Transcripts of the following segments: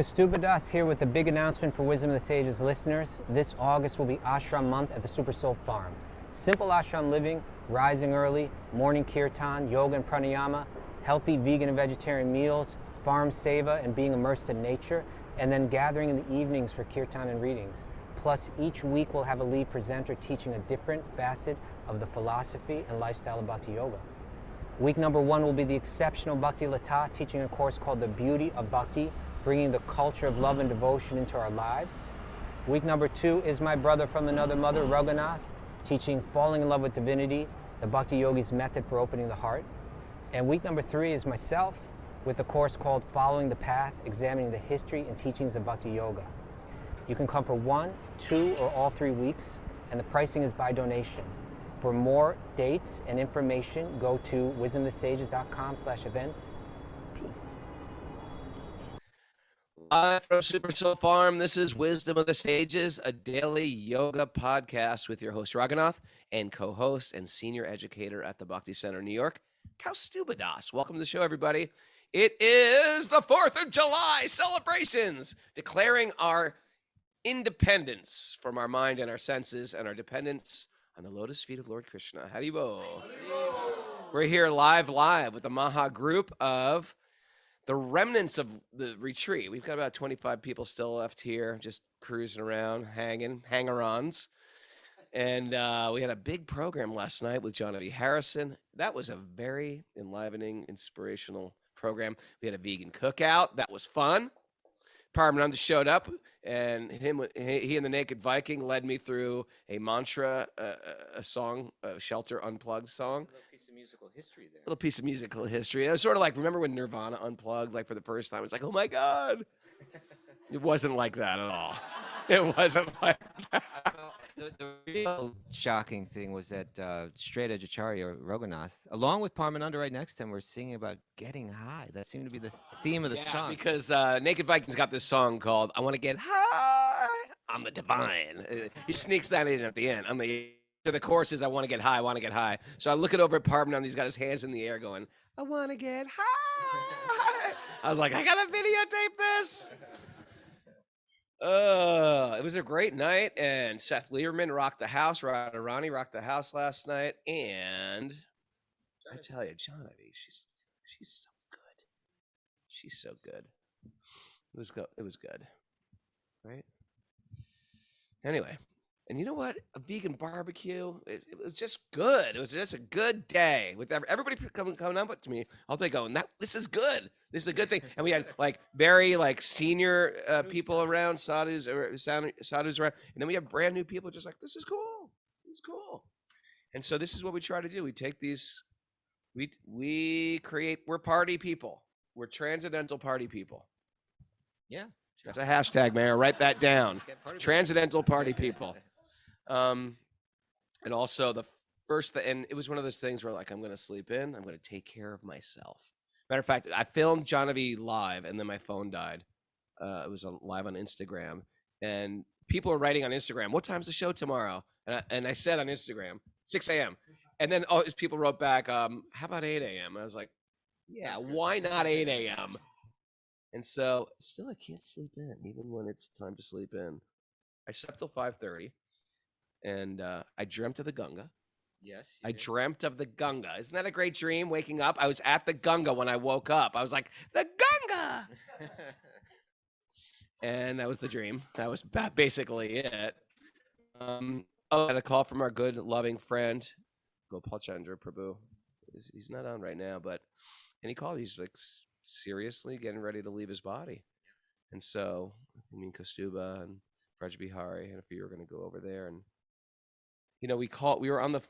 Kastuba Das here with a big announcement for Wisdom of the Sages listeners. This August will be Ashram month at the Super Soul Farm. Simple ashram living, rising early, morning kirtan, yoga and pranayama, healthy vegan and vegetarian meals, farm seva and being immersed in nature, and then gathering in the evenings for kirtan and readings. Plus, each week we'll have a lead presenter teaching a different facet of the philosophy and lifestyle of Bhakti Yoga. Week number 1 will be the exceptional Bhakti Lata teaching a course called The Beauty of Bhakti, bringing the culture of love and devotion into our lives. Week number 2 is my brother from another mother, Raghunath, teaching Falling in Love with Divinity, the Bhakti Yogi's method for opening the heart. And week number 3 is myself with a course called Following the Path, examining the history and teachings of Bhakti Yoga. You can come for 1, 2, or all 3 weeks, and the pricing is by donation. For more dates and information, go to wisdomofthesages.com/events. Peace. Live from Super Soul Farm, this is Wisdom of the Sages, a daily yoga podcast with your host Raghunath and co-host and senior educator at the Bhakti Center, New York, Kastuba Das. Welcome to the show, everybody. It is the 4th of July celebrations, declaring our independence from our mind and our senses and our dependence on the lotus feet of Lord Krishna. Haribo. We're here live with the Maha group of the remnants of the retreat. We've got about 25 people still left here, just cruising around, hanger-ons. And we had a big program last night with John V. Harrison. That was a very enlivening, inspirational program. We had a vegan cookout. That was fun. Paramananda showed up, and he and the Naked Viking led me through a mantra, a song, a Shelter Unplugged song. A little piece of musical history there. A little piece of musical history. It was sort of like, remember when Nirvana unplugged, like for the first time? It's like, oh my God. It wasn't like that at all. It wasn't like that. The real shocking thing was that straight edge Acharya Raghunath, along with Paramananda right next to him, were singing about getting high. That seemed to be the theme of the song. Because Naked Vikings got this song called I Want to Get High on the Divine. He sneaks that in at the end. The chorus is I want to get high, I want to get high. So I look it over at Paramananda, he's got his hands in the air going, I want to get high. I was like, I got to videotape this. It was a great night, and Seth Learman rocked the house. Radharani rocked the house last night, and I tell you, Johnny, she's so good. She's so good. It was good, right? Anyway, and you know what? A vegan barbecue. It was just good. It was just a good day with everybody coming up to me. All day going, this is good. This is a good thing. And we had very senior people around, sadhus around, and then we have brand new people just like, this is cool. This is cool. And so this is what we try to do. We take these, we're party people. We're transcendental party people. Yeah. That's a hashtag, Mayor. Write that down. Transcendental party people. And also the first, and it was one of those things where I'm going to sleep in. I'm going to take care of myself. Matter of fact, I filmed Johnny live, and then my phone died. It was live on Instagram, and people are writing on Instagram, what time's the show tomorrow? And I said on Instagram, 6 a.m. And then all these people wrote back, how about 8 a.m.? I was like, yeah, why not 8 a.m.? And so still I can't sleep in, even when it's time to sleep in. I slept till 5:30, and I dreamt of the Ganga. Yes. I dreamt of the Ganga. Isn't that a great dream, waking up? I was at the Ganga when I woke up. I was like, the Ganga! And that was the dream. That was basically it. I had a call from our good, loving friend, Gopal Chandra Prabhu. He's not on right now, and he called. He's like seriously getting ready to leave his body. And so, me and Kastuba and Braj Bihari and a few are going to go over there. And we were on the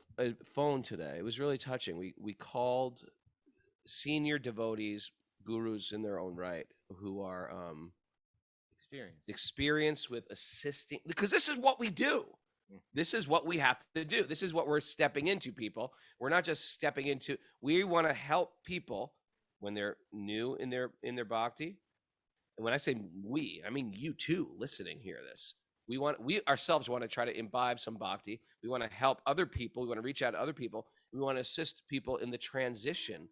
phone today. It was really touching. We called senior devotees, gurus in their own right, who are experienced with assisting, because this is what we do. This is what we have to do. This is what we're stepping into, people. We're not just stepping into, we want to help people when they're new in their bhakti. And when I say we, I mean you too, listening here this. We ourselves want to try to imbibe some bhakti. We want to help other people. We want to reach out to other people. We want to assist people in the transition.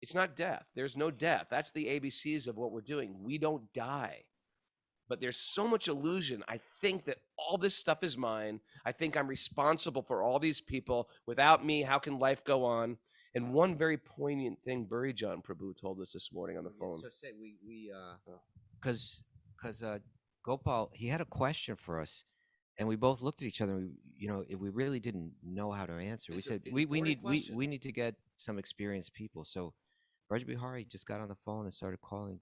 It's not death. There's no death. That's the ABCs of what we're doing. We don't die. but there's so much illusion. I think that all this stuff is mine. I think I'm responsible for all these people. Without me, how can life go on? And one very poignant thing Burijan Prabhu told us this morning on the phone. So say because Gopal, he had a question for us, and we both looked at each other. And we really didn't know how to answer. We said we need to get some experienced people. So Raj Bihari just got on the phone and started calling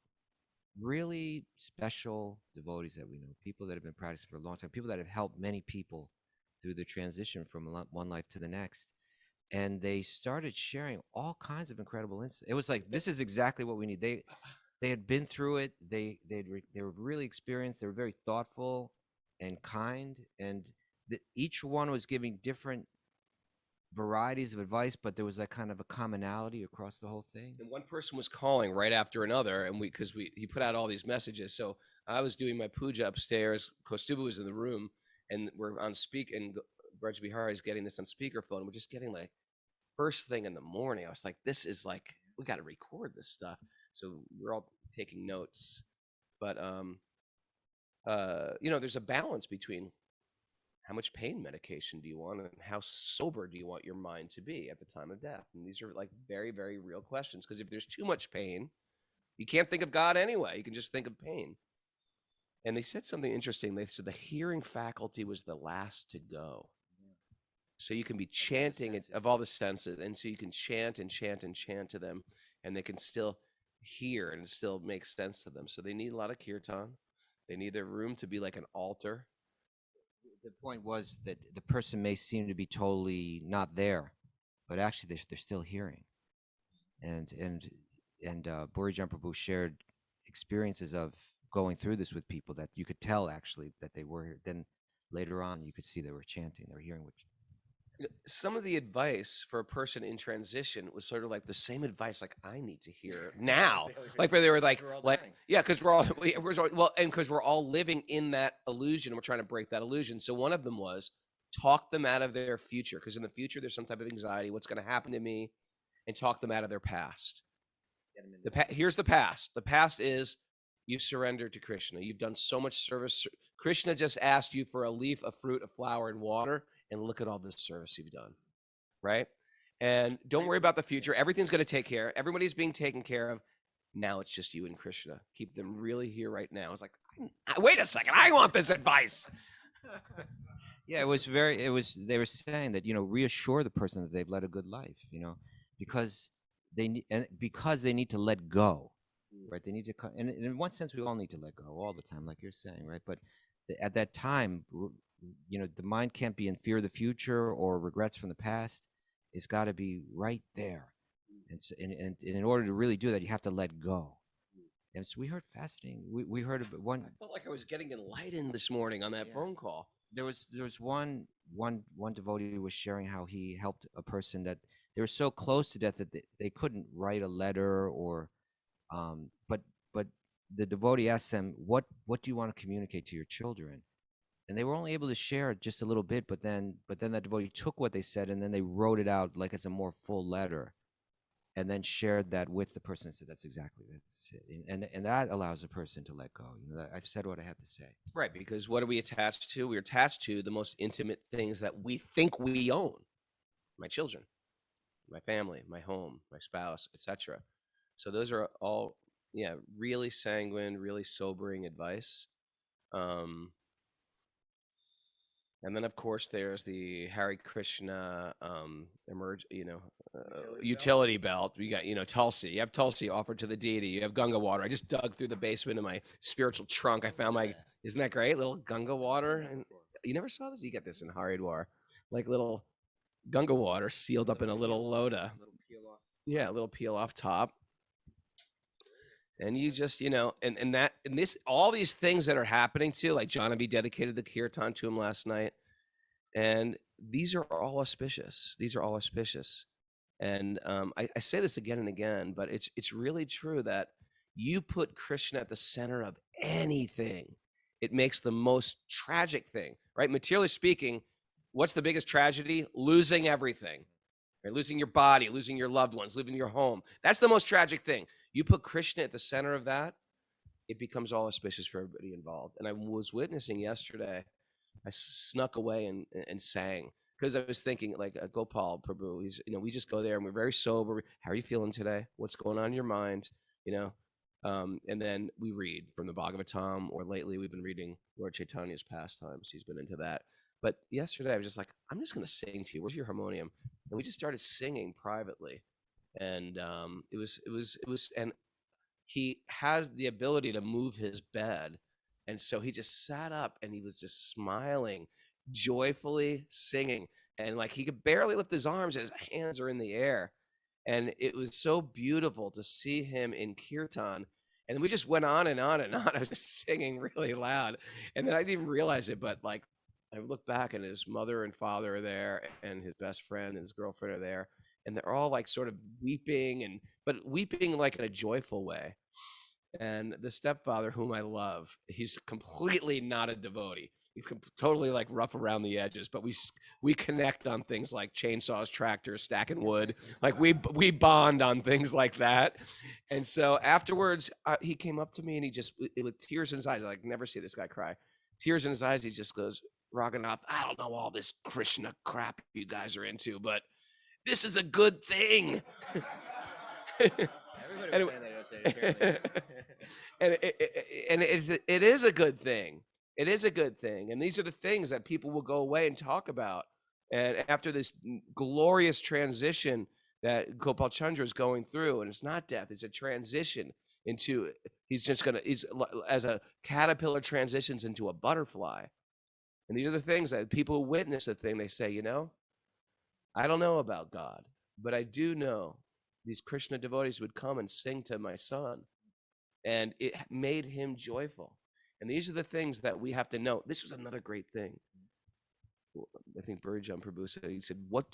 really special devotees that we know, people that have been practicing for a long time, people that have helped many people through the transition from one life to the next. And they started sharing all kinds of incredible insights. It was like, this is exactly what we need. They had been through it. They were really experienced. They were very thoughtful and kind. And each one was giving different varieties of advice, but there was like kind of a commonality across the whole thing. And one person was calling right after another, and he put out all these messages. So I was doing my puja upstairs. Kostuba was in the room, and we're on and Braj Bihari is getting this on speakerphone. We're just getting like first thing in the morning. I was like, this is like, we got to record this stuff. So we're all taking notes, but there's a balance between how much pain medication do you want and how sober do you want your mind to be at the time of death? And these are like very, very real questions, because if there's too much pain, you can't think of God anyway. You can just think of pain. And they said something interesting. They said the hearing faculty was the last to go. So you can be chanting of all the senses. And so you can chant and chant and chant to them, and they can still hear and it still makes sense to them. So they need a lot of kirtan. They need their room to be like an altar. The point was that the person may seem to be totally not there, but actually they're still hearing. And Burijan Prabhu shared experiences of going through this with people that you could tell actually that they were here. Then later on you could see they were chanting, they were hearing what. Some of the advice for a person in transition was sort of like the same advice like I need to hear now. Like where they were like yeah, because we're all living in that illusion. We're trying to break that illusion. So one of them was talk them out of their future, because in the future there's some type of anxiety. What's going to happen to me? And talk them out of their past. Here's the past. The past is you've surrendered to Krishna. You've done so much service. Krishna just asked you for a leaf, a fruit, a flower, and water. And look at all the service you've done, right? And don't worry about the future. Everything's going to take care. Everybody's being taken care of. Now it's just you and Krishna. Keep them really here right now. It's like, wait a second. I want this advice. Yeah, they were saying that, reassure the person that they've led a good life, because they need to let go, right? They need to, and in one sense, we all need to let go all the time, like you're saying, right? But at that time, the mind can't be in fear of the future or regrets from the past. It's got to be right there. And so, and in order to really do that, you have to let go. And so we heard fascinating. We heard about one. I felt like I was getting enlightened this morning on that phone call. There was one devotee who was sharing how he helped a person that they were so close to death that they couldn't write a letter or, but the devotee asked them, what do you want to communicate to your children? And they were only able to share just a little bit, but then that devotee took what they said and then they wrote it out like as a more full letter, and then shared that with the person and said, that's it. And that allows a person to let go. I've said what I had to say. Right, because what are we attached to? We're attached to the most intimate things that we think we own. My children, my family, my home, my spouse, etc. So those are all, really sanguine, really sobering advice. And then, of course, there's the Hare Krishna utility belt. You got, Tulsi. You have Tulsi offered to the deity. You have Ganga water. I just dug through the basement of my spiritual trunk. I found isn't that great? Little Ganga water. And you never saw this? You get this in Haridwar. Like little Ganga water sealed up in a little loda. Yeah, a little peel off top. And you just, all these things that are happening too, like Janavi dedicated the kirtan to him last night. And these are all auspicious. And I say this again and again, but it's really true that you put Krishna at the center of anything, it makes the most tragic thing, right? Materially speaking, what's the biggest tragedy? Losing everything. Right? Losing your body, losing your loved ones, losing your home. That's the most tragic thing. You put Krishna at the center of that, it becomes all auspicious for everybody involved. And I was witnessing yesterday. I snuck away and sang because I was thinking like Gopal Prabhu. He's we just go there and we're very sober. How are you feeling today? What's going on in your mind? And then we read from the Bhagavatam, or lately we've been reading Lord Chaitanya's pastimes. He's been into that. But yesterday I was just like, I'm just going to sing to you. Where's your harmonium? And we just started singing privately, and it was, and he has the ability to move his bed. And so he just sat up and he was just smiling, joyfully singing. And like he could barely lift his arms, his hands are in the air. And it was so beautiful to see him in kirtan. And we just went on and on and on. I was just singing really loud. And then I didn't even realize it, but like I looked back and his mother and father are there, and his best friend and his girlfriend are there. And they're all like sort of weeping, but weeping like in a joyful way. And the stepfather, whom I love, he's completely not a devotee. He's totally like rough around the edges, but we connect on things like chainsaws, tractors, stacking wood. Like we bond on things like that. And so afterwards, he came up to me and he just, with tears in his eyes, I like never see this guy cry. Tears in his eyes, he just goes, Raghunath, I don't know all this Krishna crap you guys are into, but this is a good thing. Everybody was saying that yesterday, and it is a good thing. It is a good thing. And these are the things that people will go away and talk about. And after this glorious transition that Gopal Chandra is going through, and it's not death, it's a transition into, he's as a caterpillar transitions into a butterfly. And these are the things that people who witness the thing, they say, I don't know about God, but I do know these Krishna devotees would come and sing to my son, and it made him joyful. And these are the things that we have to know. This was another great thing. I think Burjan Prabhu said, he said, what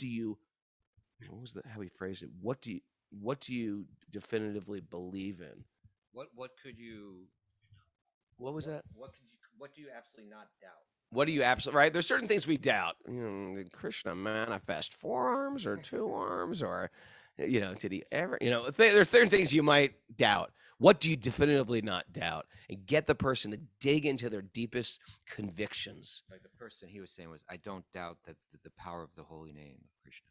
was how he phrased it? What do you definitively believe in? What could you? What was that? What do you absolutely not doubt? What do you absolutely, right? There's certain things we doubt. Did Krishna manifest 4 arms or 2 arms, or did he ever, there's certain things you might doubt. What do you definitively not doubt? And get the person to dig into their deepest convictions. Like the person he was saying was, I don't doubt that the power of the holy name of Krishna.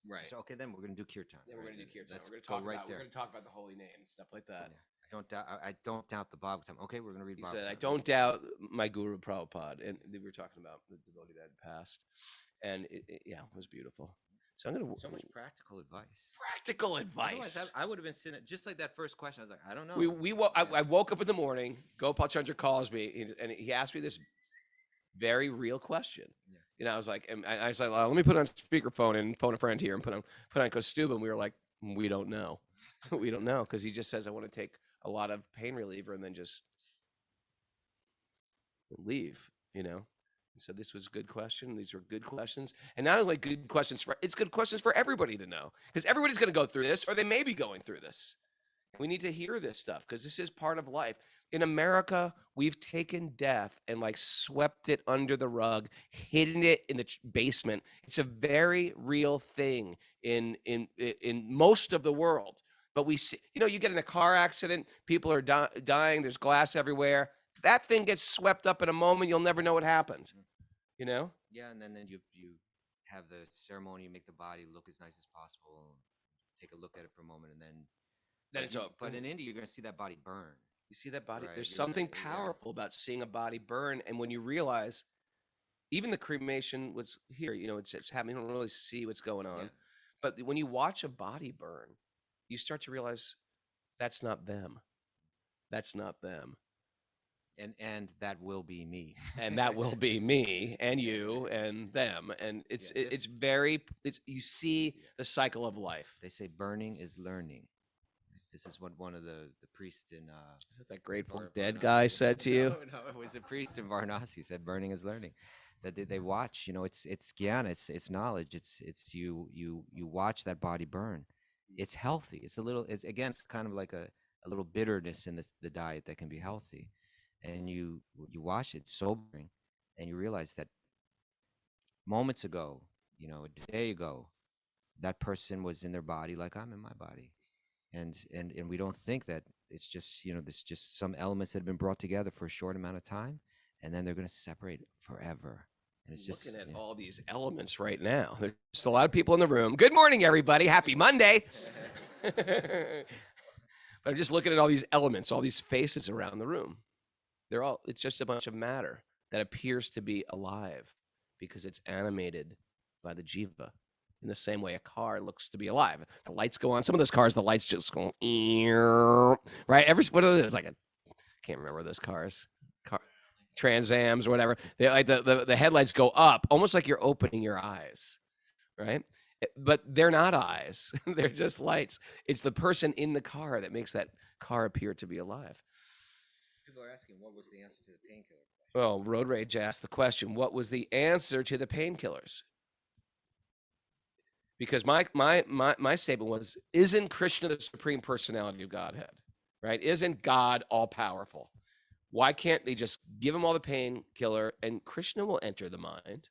Right. So, okay, then we're going to do kirtan. Then we're going to do kirtan. Let's We're going to go talk right about, there. We're going to talk about the holy name and stuff like that. Yeah. I don't doubt the Bhagavatam. Okay, we're going to read Bhagavatam. He said, I don't doubt my guru Prabhupada. And we were talking about the devotee that had passed. And it was beautiful. So I'm going to... So much practical advice. Practical advice. Otherwise, I would have been sitting, just like that first question. I was like, I don't know. I woke up in the morning. Gopal Chandra calls me, and he asked me this very real question. Yeah. I was like, let me put on speakerphone and phone a friend here and put on Kostuba. And we were like, we don't know. We don't know, because he just says, I want to take a lot of pain reliever and then just leave, So this was a good question. These were good questions. And not only good questions it's good questions for everybody to know, because everybody's going to go through this, or they may be going through this. We need to hear this stuff, because this is part of life. In America, we've taken death and like swept it under the rug, hidden it in the basement. It's a very real thing in most of the world. But we see, you get in a car accident, people are dying, there's glass everywhere. That thing gets swept up in a moment, you'll never know what happened. Yeah, and then you have the ceremony, make the body look as nice as possible, take a look at it for a moment, and then it's over. But in India, you're going to see that body burn. You see that body? Right, There's something powerful about seeing a body burn, and when you realize, even the cremation was here, it's happening. You don't really see what's going on, but when you watch a body burn, you start to realize that's not them. That's not them. And that will be me. And that will be me and you and them. And you see the cycle of life. They say burning is learning. This is what one of the priests in is that Grateful Dead guy said to you? No, it was a priest in Varanasi said burning is learning. That they watch, it's jnana, it's knowledge. It's you watch that body burn. It's healthy. It's kind of like a little bitterness in the diet that can be healthy. And you watch it sobering, and you realize that moments ago, a day ago, that person was in their body like I'm in my body, and we don't think that it's just, there's just some elements that have been brought together for a short amount of time, and then they're going to separate forever. And it's just looking at all these elements right now. There's just a lot of people in the room. Good morning, everybody. Happy Monday. But I'm just looking at all these elements, all these faces around the room. It's just a bunch of matter that appears to be alive because it's animated by the jiva. In the same way a car looks to be alive. The lights go on. Some of those cars, the lights just go, right? What are those? Can't remember those cars. Trans Ams or whatever. The headlights go up, almost like you're opening your eyes, right? But they're not eyes. They're just lights. It's the person in the car that makes that car appear to be alive. People are asking, what was the answer to the painkiller question? Well, Road Rage asked the question, what was the answer to the painkillers? Because my statement was, isn't Krishna the supreme personality of Godhead, right? Isn't God all powerful? Why can't they just give him all the painkiller and Krishna will enter the mind,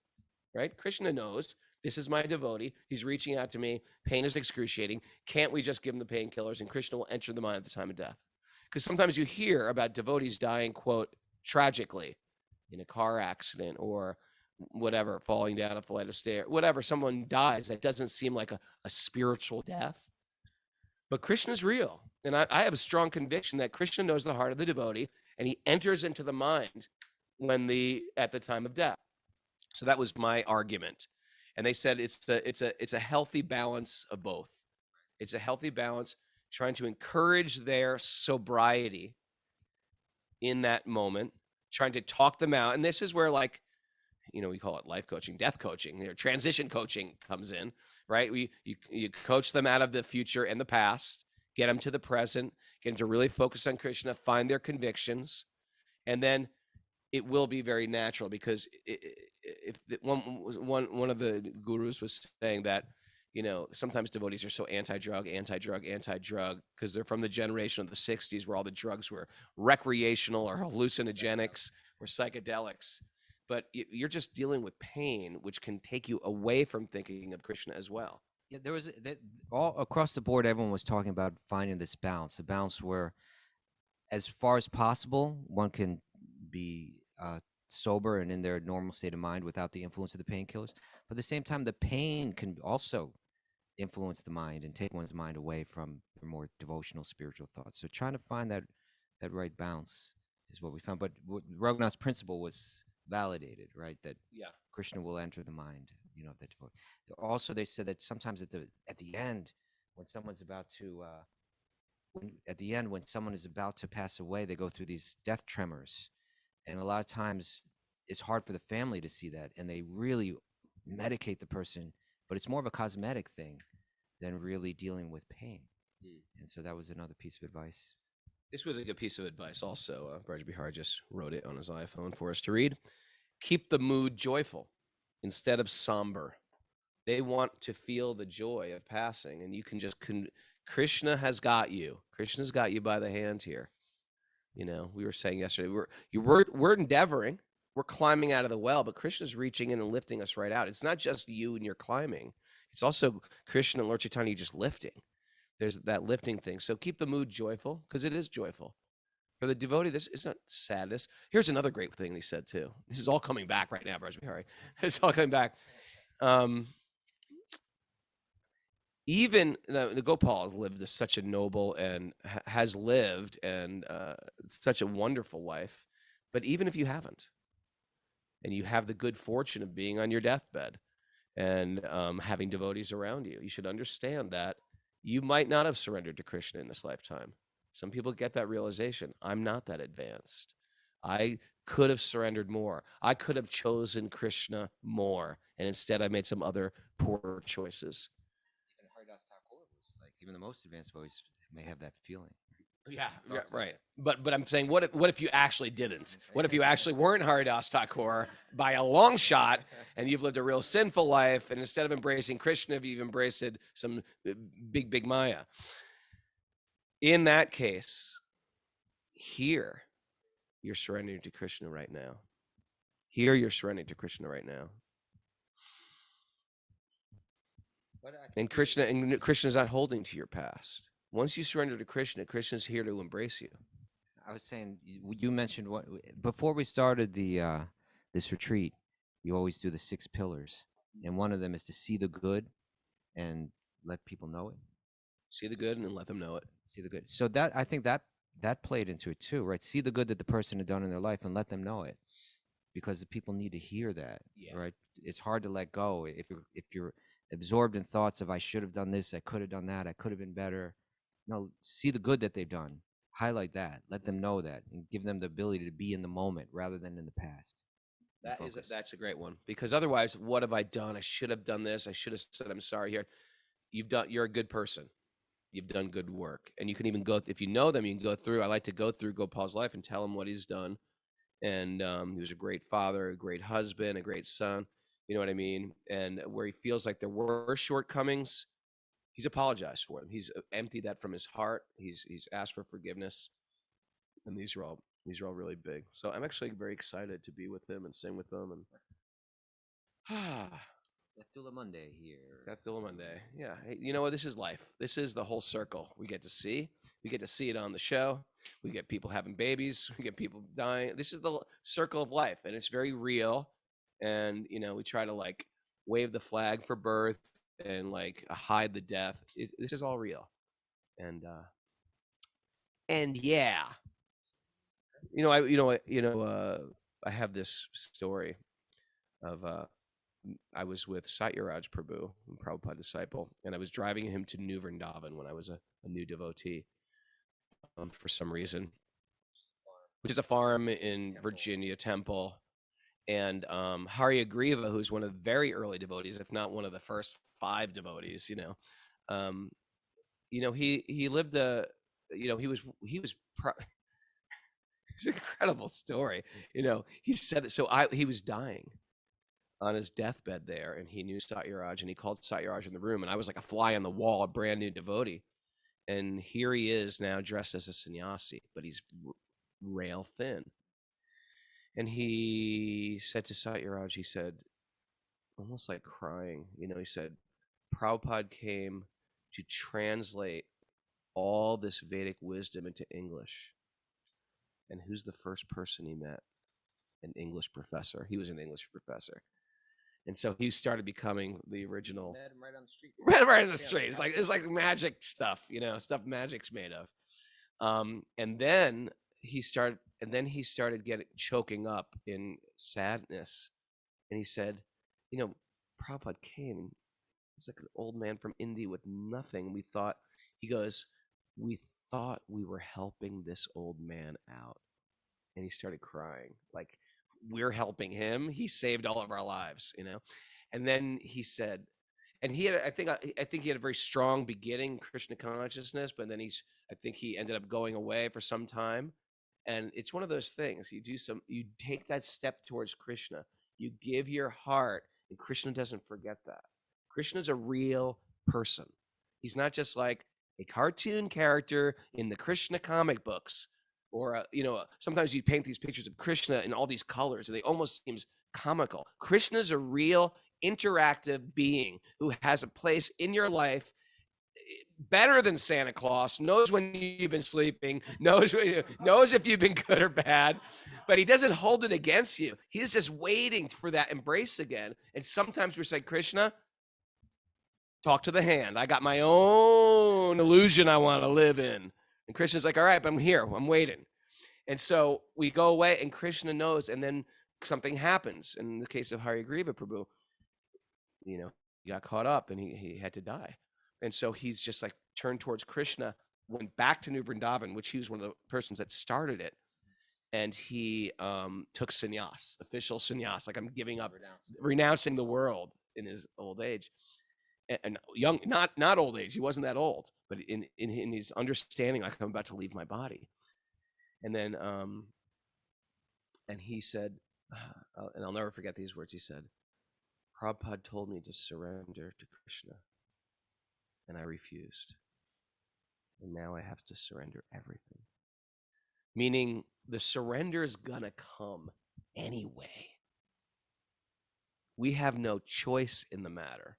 right? Krishna knows this is my devotee. He's reaching out to me. Pain is excruciating. Can't we just give him the painkillers and Krishna will enter the mind at the time of death? Because sometimes you hear about devotees dying, quote, tragically in a car accident or whatever, falling down a flight of stairs, whatever, someone dies. That doesn't seem like a spiritual death. But Krishna's real. And I have a strong conviction that Krishna knows the heart of the devotee and he enters into the mind at the time of death. So that was my argument. And they said it's a healthy balance of both. It's a healthy balance, trying to encourage their sobriety in that moment, trying to talk them out. And this is where, we call it life coaching, death coaching, transition coaching comes in, right? You coach them out of the future and the past, get them to the present, get them to really focus on Krishna, find their convictions, and then it will be very natural. Because one of the gurus was saying that, sometimes devotees are so anti-drug because they're from the generation of the 60s where all the drugs were recreational or hallucinogenics or psychedelics. But you're just dealing with pain, which can take you away from thinking of Krishna as well. Yeah, there was all across the board. Everyone was talking about finding this balance, a balance where, as far as possible, one can be sober and in their normal state of mind without the influence of the painkillers. But at the same time, the pain can also influence the mind and take one's mind away from the more devotional, spiritual thoughts. So trying to find that right balance is what we found. But Raghunath's principle was validated, right? That Krishna will enter the mind, of that devotee. Also, they said that sometimes at the end, when someone's about to when someone is about to pass away, they go through these death tremors, and a lot of times it's hard for the family to see that, and they really medicate the person, but it's more of a cosmetic thing than really dealing with pain. And so that was another piece of advice. This was a good piece of advice also. Braj Bihar just wrote it on his iPhone for us to read. Keep the mood joyful instead of somber. They want to feel the joy of passing, and you can just Krishna has got you. Krishna's got you by the hand here. We were saying yesterday, we're endeavoring, we're climbing out of the well, but Krishna's reaching in and lifting us right out. It's not just you and your climbing. It's also Krishna and Lord Chaitanya just lifting. There's that lifting thing. So keep the mood joyful, because it is joyful. For the devotee, this is not sadness. Here's another great thing he said too. This is all coming back right now, Braj Bihari. It's all coming back. Even Gopal has lived such a noble and has lived and such a wonderful life. But even if you haven't, and you have the good fortune of being on your deathbed and having devotees around you, you should understand that you might not have surrendered to Krishna in this lifetime. Some people get that realization. I'm not that advanced. I could have surrendered more. I could have chosen Krishna more. And instead I made some other poor choices. Even the most advanced voice may have that feeling. Yeah, right. But I'm saying, what if you actually didn't? What if you actually weren't Haridas Thakur by a long shot, and you've lived a real sinful life, and instead of embracing Krishna, you've embraced some big Maya? In that case, here, you're surrendering to Krishna right now. Here, you're surrendering to Krishna right now. And Krishna's not holding to your past. Once you surrender to Krishna, Krishna's here to embrace you. I was saying, you mentioned what before we started the this retreat. You always do the 6 pillars, and one of them is to see the good and let people know it. See the good and then let them know it. See the good. So that, I think that played into it too, right? See the good that the person had done in their life and let them know it, because the people need to hear that, right? It's hard to let go if you're absorbed in thoughts of I should have done this, I could have done that, I could have been better. No, see the good that they've done. Highlight that. Let them know that, and give them the ability to be in the moment rather than in the past. That's a great one, because otherwise, what have I done? I should have done this. I should have said I'm sorry here. You're a good person. You've done good work, and you can even go, if you know them, you can go through. I like to go through Gopal's life and tell him what he's done, and he was a great father, a great husband, a great son. You know what I mean? And where he feels like there were shortcomings, he's apologized for them. He's emptied that from his heart. He's asked for forgiveness, and these are all really big. So I'm actually very excited to be with him and sing with them. And Death Doula Monday here. Death Doula Monday. Yeah. Hey, you know what? This is life. This is the whole circle we get to see. We get to see it on the show. We get people having babies. We get people dying. This is the circle of life, and it's very real. And, we try to like wave the flag for birth and like hide the death. This is all real. And yeah, I have this story of, I was with Satyaraj Prabhu, a Prabhupada disciple, and I was driving him to New Vrindavan when I was a new devotee, for some reason, which is a farm in Virginia, Temple. And Hari Agriva, who's one of the very early devotees, if not one of the first 5 devotees, he lived it's an incredible story. He said that. So he was dying on his deathbed there, and he knew Satyaraj, and he called Satyaraj in the room, and I was like a fly on the wall, a brand new devotee. And here he is now dressed as a sannyasi, but he's rail thin. And he said to Satyaraj, he said, almost like crying, he said, Prabhupada came to translate all this Vedic wisdom into English. And who's the first person he met? An English professor. He was an English professor. And so he started becoming the original. Met him right on the street. Right on the street. It's like magic stuff, stuff magic's made of. And then he started choking up in sadness. And he said, Prabhupada came. He's like an old man from India with nothing. We thought we were helping this old man out. And he started crying. Like, we're helping him. He saved all of our lives, And then he said, and he had, I think he had a very strong beginning, Krishna consciousness, but then I think he ended up going away for some time. And it's one of those things. You take that step towards Krishna, you give your heart, and Krishna doesn't forget that. Krishna's a real person. He's not just like a cartoon character in the Krishna comic books. Or, sometimes you paint these pictures of Krishna in all these colors, and they almost seems comical. Krishna's a real interactive being who has a place in your life, better than Santa Claus, knows when you've been sleeping, knows if you've been good or bad, but he doesn't hold it against you. He's just waiting for that embrace again. And sometimes we say, Krishna, talk to the hand. I got my own illusion I want to live in. And Krishna's like, all right, but I'm here. I'm waiting. And so we go away, and Krishna knows, and then something happens. In the case of Hari Agriva Prabhu, he got caught up, and he had to die. And so he's just like turned towards Krishna, went back to New Vrindavan, which he was one of the persons that started it. And he took sannyas, official sannyas, like I'm giving up, renouncing the world in his old age. And young, not old age. He wasn't that old, but in his understanding, like, I'm about to leave my body. And then, and he said, and I'll never forget these words. He said, Prabhupada told me to surrender to Krishna, and I refused. And now I have to surrender everything. Meaning the surrender is gonna come anyway. We have no choice in the matter.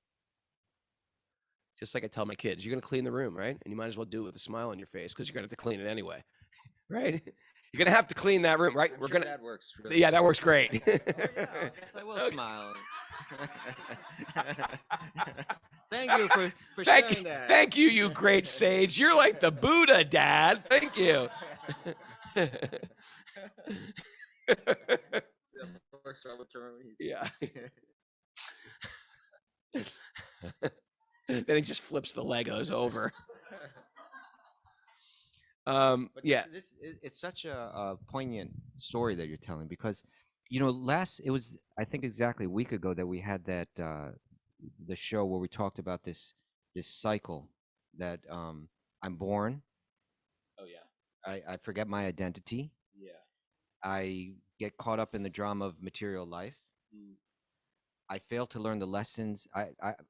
Just like I tell my kids, you're going to clean the room, right? And you might as well do it with a smile on your face because you're going to have to clean it anyway, right? You're going to have to clean that room, right? I'm sure that works. Really Yeah, that works great. oh, yeah, I guess I will smile. Thank you for sharing that. Thank you, you great sage. You're like the Buddha, Dad. Thank you. Yeah. Then he just flips the Legos over. But Yeah. It's such a poignant story that you're telling, because it was, I think, exactly a week ago that we had that the show where we talked about this cycle that I'm born, Oh yeah. I forget my identity, Yeah. I get caught up in the drama of material life, I fail to learn the lessons,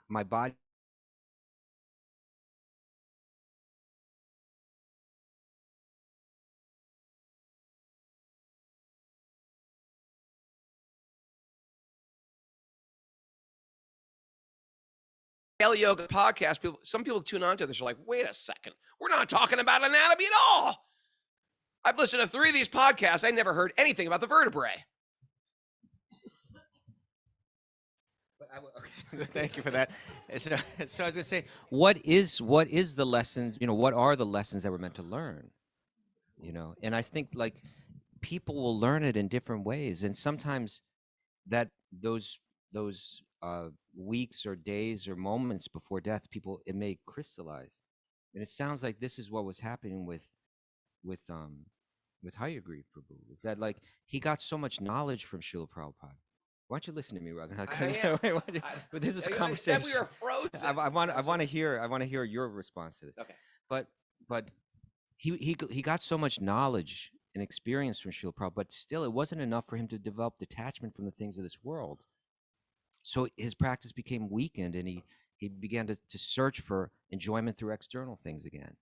my body Daily Yoga podcast. Some people tune on to this. Are like, wait a second, we're not talking about anatomy at all. I've listened to 3 of these podcasts. I never heard anything about the vertebrae. Okay. Thank you for that. So I was going to say, what is the lessons? What are the lessons that we're meant to learn? And I think, like, people will learn it in different ways, and sometimes that those weeks or days or moments before death, it may crystallize, and it sounds like this is what was happening with Hayagri Prabhu. Is that, like, he got so much knowledge from Srila Prabhupada? Why don't you listen to me, Raghunath? But this is a conversation. We were frozen. I want to hear your response to this. Okay. But he got so much knowledge and experience from Srila Prabhupada, but still it wasn't enough for him to develop detachment from the things of this world. So his practice became weakened, and he began to search for enjoyment through external things again.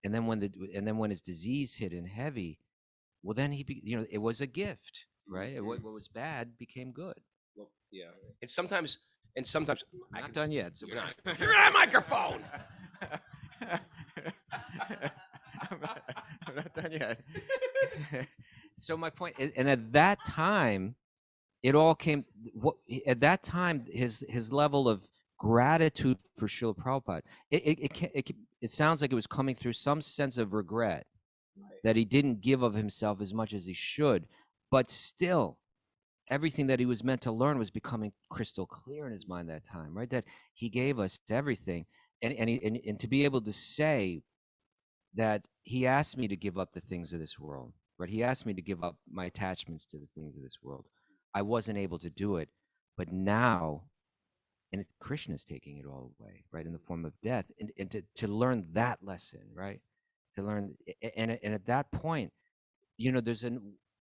And then when his disease hit in heavy, well, then it was a gift, right? Mm-hmm. What was bad became good. Well, yeah. And sometimes I'm not done yet. So you're not. You're that microphone. I'm not done yet. So my point is, and at that time, it all came. At that time, his level of gratitude for Srila Prabhupada, it sounds like it was coming through some sense of regret, right, that he didn't give of himself as much as he should, but still, everything that he was meant to learn was becoming crystal clear in his mind that time, right? That he gave us everything, and to be able to say that he asked me to give up the things of this world, right? He asked me to give up my attachments to the things of this world. I wasn't able to do it, but now, and Krishna is taking it all away, right, in the form of death, and to learn that lesson, right? To learn, and at that point, there's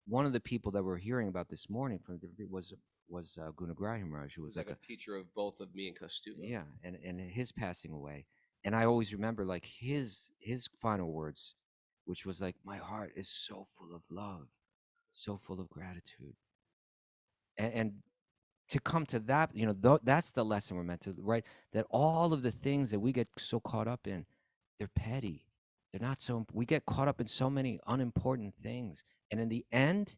one of the people that we're hearing about this morning from was Gunagrahi Maharaj, who was like a teacher of both of me and Kaustubha. Yeah, and his passing away, and I always remember, like, his final words, which was like, "My heart is so full of love, so full of gratitude," and to come to that, that's the lesson we're meant to, right? That all of the things that we get so caught up in, they're petty. They're not so. We get caught up in so many unimportant things, and in the end,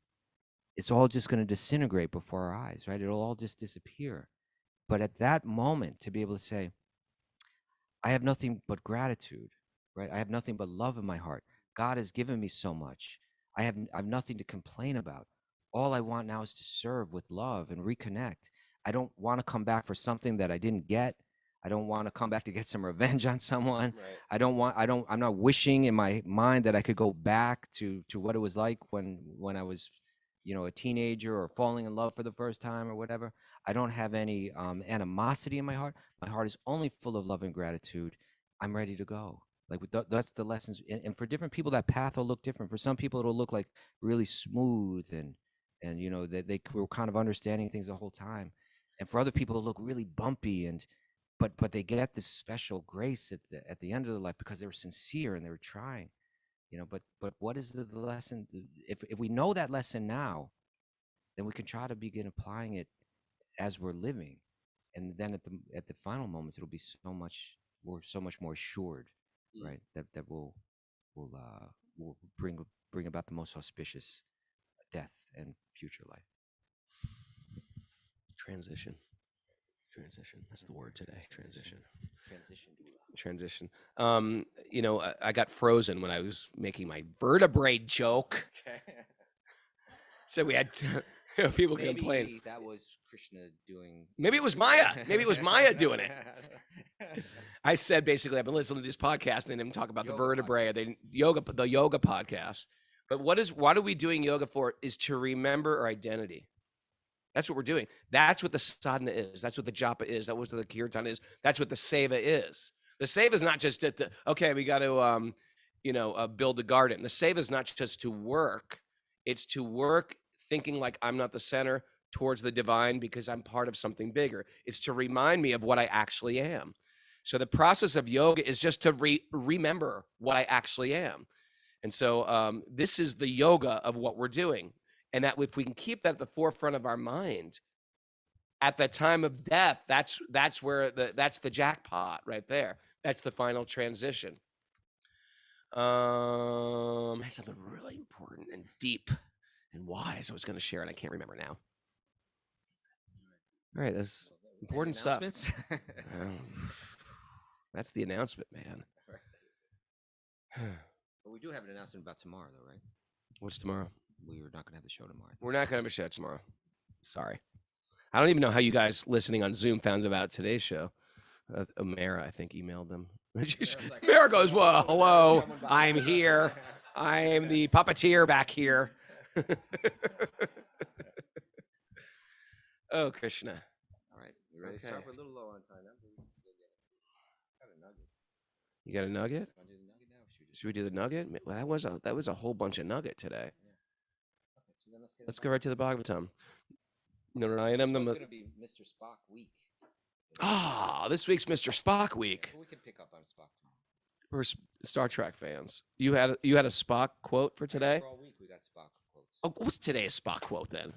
it's all just going to disintegrate before our eyes, right? It'll all just disappear. But at that moment, to be able to say, I have nothing but gratitude, right? I have nothing but love in my heart. God has given me so much. I have nothing to complain about. All I want now is to serve with love and reconnect. I don't want to come back for something that I didn't get. I don't want to come back to get some revenge on someone. Right. I'm not wishing in my mind that I could go back to what it was like when I was, a teenager, or falling in love for the first time or whatever. I don't have any animosity in my heart. My heart is only full of love and gratitude. I'm ready to go. Like, that's the lessons. And for different people, that path will look different. For some people, it'll look like really smooth and they were kind of understanding things the whole time. And for other people, it'll look really bumpy, but they get this special grace at the end of their life because they were sincere and they were trying. But what is the lesson? If we know that lesson now, then we can try to begin applying it as we're living, and then at the final moments, it'll be so much we're so much more assured, right? That will bring about the most auspicious death and future life. Transition. That's the word today. Transition. Transition doula. Transition. You know, I got frozen when I was making my vertebrae joke. Okay. So we had people complain. Maybe that was Krishna doing. Maybe it was Maya. Maybe it was Maya doing it. I said basically I've been listening to this podcast and they didn't talk about Yoga the vertebrae, the yoga podcast. But what are we doing yoga for? Is to remember our identity. That's what we're doing. That's what the sadhana is. That's what the japa is. That's what the kirtan is. That's what the seva is. The seva is not just okay, we got to build a garden. The seva is not just to work. It's to work thinking like I'm not the center towards the divine because I'm part of something bigger. It's to remind me of what I actually am. So the process of yoga is just to remember what I actually am. And so this is the yoga of what we're doing. And that if we can keep that at the forefront of our mind, at the time of death, that's where that's the jackpot right there. That's the final transition. That's something really important and deep and wise I was going to share, and I can't remember now. All right, that's important stuff. That's the announcement, man. But we do have an announcement about tomorrow, though, right? What's tomorrow? We're not going to have the show tomorrow. We're not going to have a show tomorrow. Sorry. I don't even know how you guys listening on Zoom found about today's show. Mara, I think, emailed them. Mara goes, well, hello, I'm here. I am the puppeteer back here. Oh, Krishna. All right. You ready? Okay. Sorry, we're a little low on time. Got a nugget. You got a nugget? Want to do the nugget now? Should we do the nugget? Well, that was a whole bunch of nugget today. Yeah. Okay, so then Let's go right to the Bhagavatam. It's going to be Mr. Spock week. This week's Mr. Spock week. We can pick up on Spock tomorrow. We're Star Trek fans. You had a Spock quote for today? All week we got Spock quotes. Oh, what's today's Spock quote then?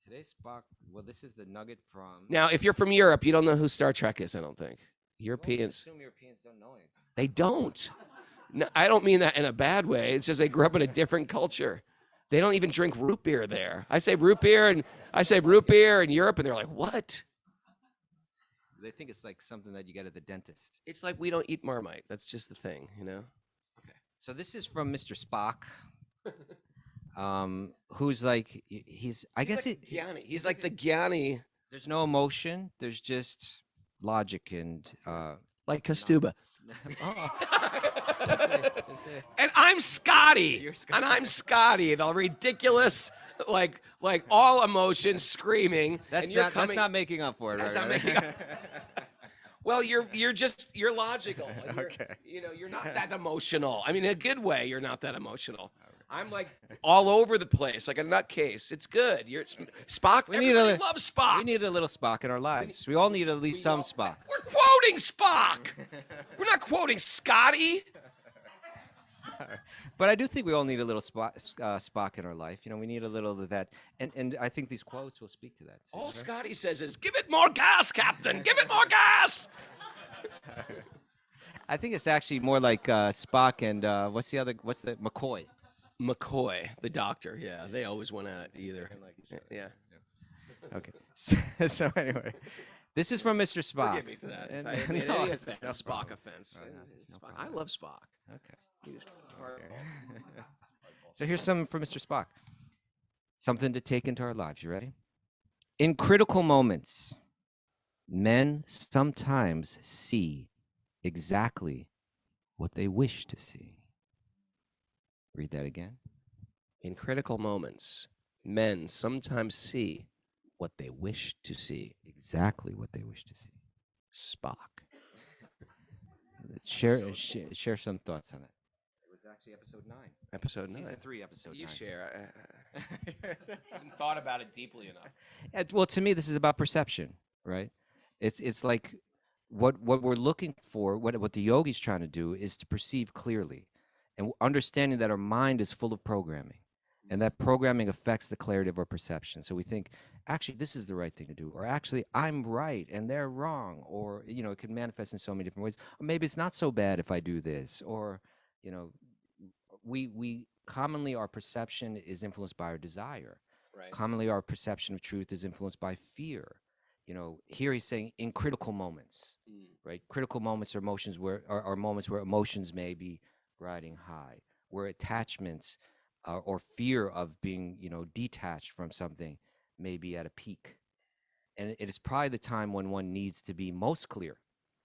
Today's Spock. Well, this is the nugget from. Now, if you're from Europe, you don't know who Star Trek is. I don't think Europeans. Assume Europeans don't know anything. They don't. No, I don't mean that in a bad way. It's just they grew up in a different culture. They don't even drink root beer there. I say root beer in Europe, and they're like, what? They think it's like something that you get at the dentist. It's like we don't eat Marmite. That's just the thing, you know? Okay. So this is from Mr. Spock, who's like, he's like Gyani. He's like the Gyani. There's no emotion. There's just logic and... like Kastuba. Just say. And I'm Scotty. You're Scotty. And I'm Scotty, the ridiculous, like all emotions screaming. That's not making up for it. That's right? not making up. Well, you're logical. Okay. You're not that emotional. I mean, in a good way, you're not that emotional. I'm like all over the place, like a nutcase. It's good. You're Spock. Everybody loves Spock. We need a little Spock in our lives. We all need at least some Spock. We're quoting Spock. We're not quoting Scotty. But I do think we all need a little Spock in our life. We need a little of that. And I think these quotes will speak to that. All Scotty says is, give it more gas, Captain. Give it more gas. I think it's actually more like Spock and what's the McCoy. McCoy, the doctor. Yeah, they always went at it either. Yeah. Okay. So anyway, this is from Mr. Spock. Forgive me for that. Spock offense. No I love Spock. Okay. So here's some from Mr. Spock. Something to take into our lives. You ready? In critical moments, men sometimes see exactly what they wish to see. Read that again. In critical moments, men sometimes see what they wish to see. Exactly what they wish to see. Spock. Share some thoughts on that. It was actually episode 9. Episode 9. Season 3, episode 9. You share. I haven't thought about it deeply enough. Well, to me, this is about perception, right? It's like what we're looking for, what the yogi's trying to do is to perceive clearly and understanding that our mind is full of programming. And that programming affects the clarity of our perception. So we think, actually, this is the right thing to do, or actually, I'm right and they're wrong, or it can manifest in so many different ways. Or maybe it's not so bad if I do this, or you know, we commonly our perception is influenced by our desire. Right. Commonly, our perception of truth is influenced by fear. Here he's saying in critical moments, right? Critical moments are emotions are moments where emotions may be riding high, where attachments or fear of being, detached from something may be at a peak. And it is probably the time when one needs to be most clear,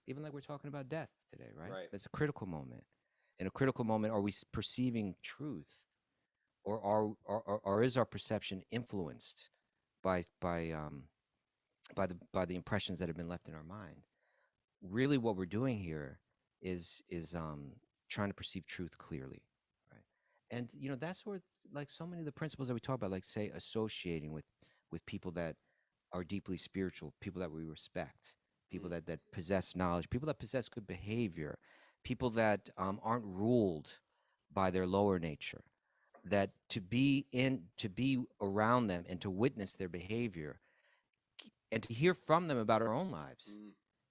even like we're talking about death today, right? Right. That's a critical moment. In a critical moment, are we perceiving truth, or is our perception influenced by the impressions that have been left in our mind? Really, what we're doing here is trying to perceive truth clearly, right? And that's where, like, so many of the principles that we talk about, like, say, associating with people that are deeply spiritual, people that we respect, people that possess knowledge, people that possess good behavior, people that aren't ruled by their lower nature, that to be around them and to witness their behavior and to hear from them about our own lives.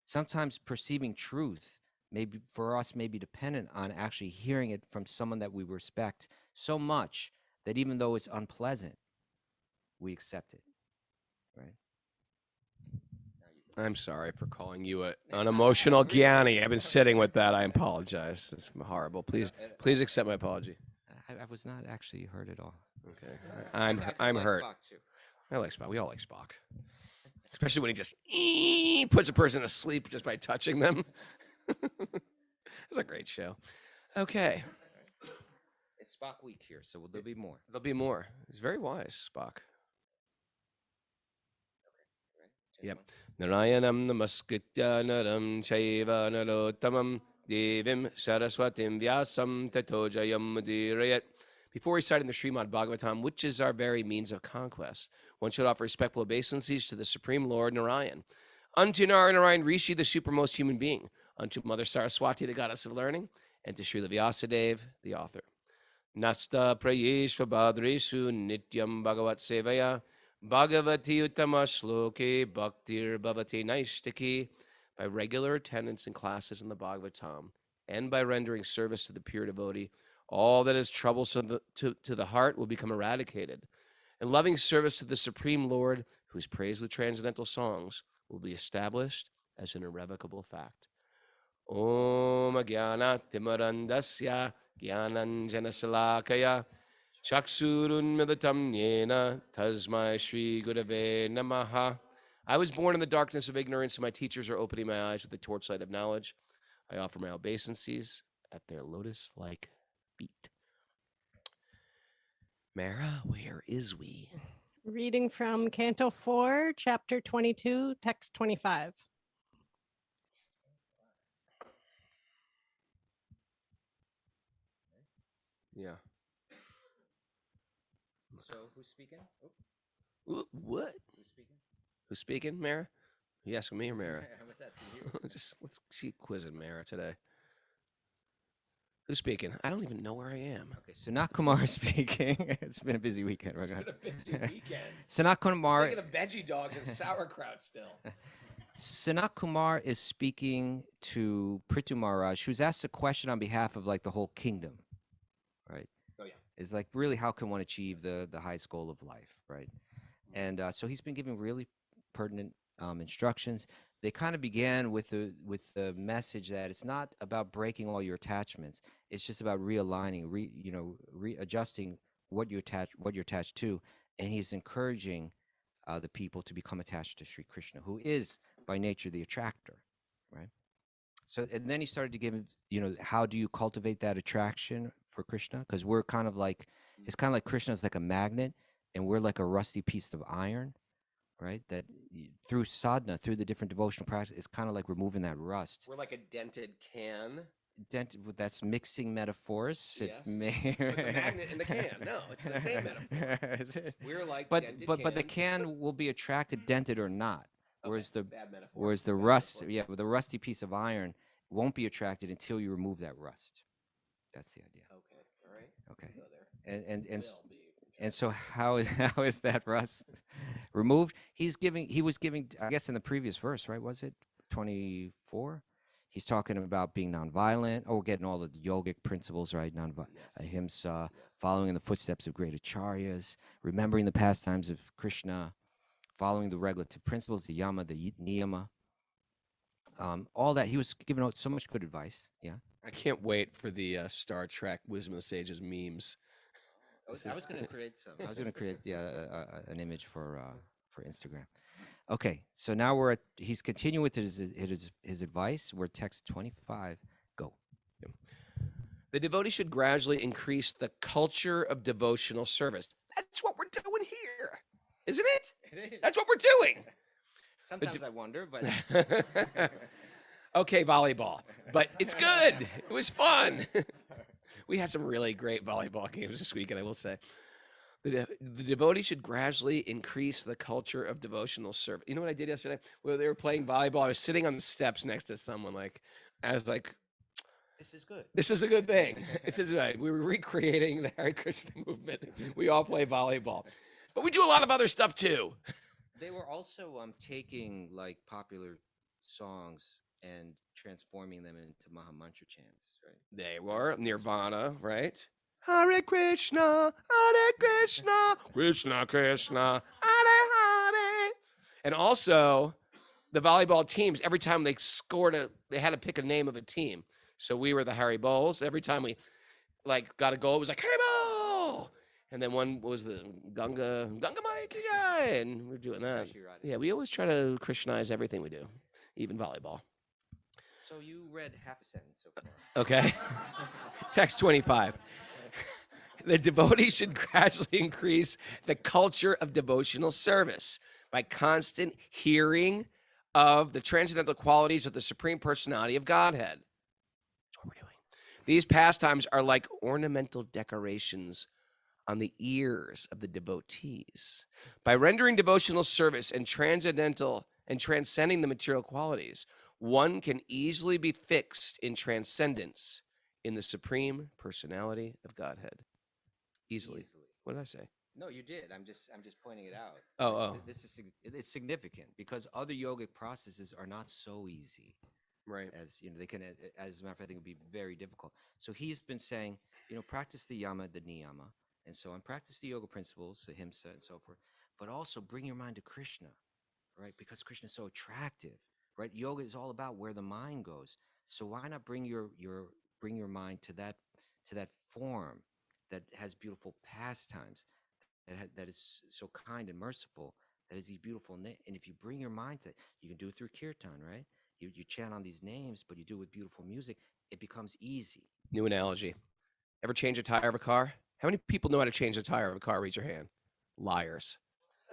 Sometimes perceiving truth maybe for us may be dependent on actually hearing it from someone that we respect so much that even though it's unpleasant, we accept it, right? I'm sorry for calling you an unemotional Gyani. I've been sitting with that. I apologize. It's horrible. Please accept my apology. I was not actually hurt at all. Okay. I'm hurt. I like Spock. We all like Spock. Especially when he just puts a person to sleep just by touching them. It's a great show. Okay. It's Spock week here, so there'll be more. There'll be more. He's very wise, Spock. Yep. Narayanam namaskritya naram chaiva narottamam devim saraswatim vyasam tato jayam mudirayat. Before reciting the Srimad Bhagavatam, which is our very means of conquest, one should offer respectful obeisances to the Supreme Lord Narayan, unto Narayan Rishi, the supermost human being, unto Mother Saraswati, the goddess of learning, and to Srila Vyasadeva, the author. Nasta prayeshva badresu nityam bhagavat sevaya bhagavati uttama shloke bhaktir bhavati naishtaki. By regular attendance in classes in the Bhagavatam and by rendering service to the pure devotee, all that is troublesome to the heart will become eradicated, and loving service to the Supreme Lord, who is praised with transcendental songs, will be established as an irrevocable fact. Om Jnana Timarandasya Jnananjana Salakaya Chaksurun Militam Yena Tasmai Shri Gurave Namaha. I was born in the darkness of ignorance, and my teachers are opening my eyes with the torchlight of knowledge. I offer my obeisances at their lotus-like feet. Mara, where is we? Reading from Canto 4, Chapter 22, Text 25. Yeah. So who's speaking? What? Who's speaking? Who's speaking, Mara? Are you asking me or Mara? I was asking you. Let's see quizzing Mara today. Who's speaking? I don't even know where I am. Okay, Sanat Kumar is speaking. It's been a busy weekend. It's been a busy weekend. Sanat Kumar. Thinking of veggie dogs and sauerkraut still. Sanat Kumar is speaking to Prithu Maharaj, who's asked a question on behalf of like the whole kingdom, right? Oh yeah. Is like really how can one achieve the highest goal of life, right? And so he's been giving really pertinent instructions. They kind of began with the message that it's not about breaking all your attachments. It's just about realigning, readjusting what you're attached to. And he's encouraging the people to become attached to Sri Krishna, who is by nature the attractor, right? So, and then he started to give, how do you cultivate that attraction for Krishna? Because we're kind of like, it's kind of like Krishna's like a magnet, and we're like a rusty piece of iron, right? That through sadhana, through the different devotional practice, it's kind of like removing that rust. We're like a dented can. That's mixing metaphors. Yes. But the magnet in the can. No, it's the same metaphor. Is it? We're like But the can will be attracted, dented or not. Whereas bad metaphor. Whereas the Bad rust, metaphor. with the rusty piece of iron won't be attracted until you remove that rust. That's the idea. Okay. All right. Okay. Go there. And so how is that rust removed? He was giving, I guess in the previous verse, right? Was it 24? He's talking about being nonviolent. Oh, we're getting all the yogic principles, right? Ahimsa, following in the footsteps of great acharyas, remembering the pastimes of Krishna, following the regulative principles, the yama, the niyama. All that. He was giving out so much good advice. Yeah. I can't wait for the Star Trek Wisdom of the Sages memes. I was going to create some. I was going to create an image for Instagram. Okay, so now he's continuing with his advice. We're text 25. Go. The devotee should gradually increase the culture of devotional service. That's what we're doing here, isn't it? It is. That's what we're doing. Sometimes I wonder, but okay, volleyball, but it's good. It was fun. We had some really great volleyball games this weekend, I will say. The devotee should gradually increase the culture of devotional service. You know what I did yesterday? Well, they were playing volleyball. I was sitting on the steps next to someone, I was like, this is good. this is a good thing. This is right. We were recreating the Hare Krishna movement. We all play volleyball, but we do a lot of other stuff too. They were also taking like popular songs and transforming them into Mahamantra chants, right? They were Nirvana, right? Hare Krishna, Krishna Krishna, Hare Hare. And also, the volleyball teams, every time they scored they had to pick a name of a team. So we were the Harry Bowls. Every time we got a goal, it was like Harry Bowl. And then one was the Ganga Mai Ki Jai, and we're doing that. Yeah, we always try to Krishnaize everything we do, even volleyball. So you read half a sentence so far. Okay. Text 25. The devotee should gradually increase the culture of devotional service by constant hearing of the transcendental qualities of the Supreme Personality of Godhead. That's what we're doing. These pastimes are like ornamental decorations on the ears of the devotees. By rendering devotional service and transcending the material qualities, one can easily be fixed in transcendence in the Supreme Personality of Godhead. Easily. What did I say? No, you did. I'm just pointing it out. Oh. It's significant because other yogic processes are not so easy. Right. As you know, they can. As a matter of fact, I think it would be very difficult. So he's been saying, practice the yama, the niyama, and so on. Practice the yoga principles, the ahimsa, and so forth. But also bring your mind to Krishna, right? Because Krishna is so attractive, right? Yoga is all about where the mind goes. So why not bring your mind to that form that has beautiful pastimes, that is so kind and merciful, that is these beautiful names. And if you bring your mind to it, you can do it through kirtan, right? You chant on these names, but you do it with beautiful music. It becomes easy. New analogy. Ever change a tire of a car? How many people know how to change the tire of a car? Raise your hand. Liars.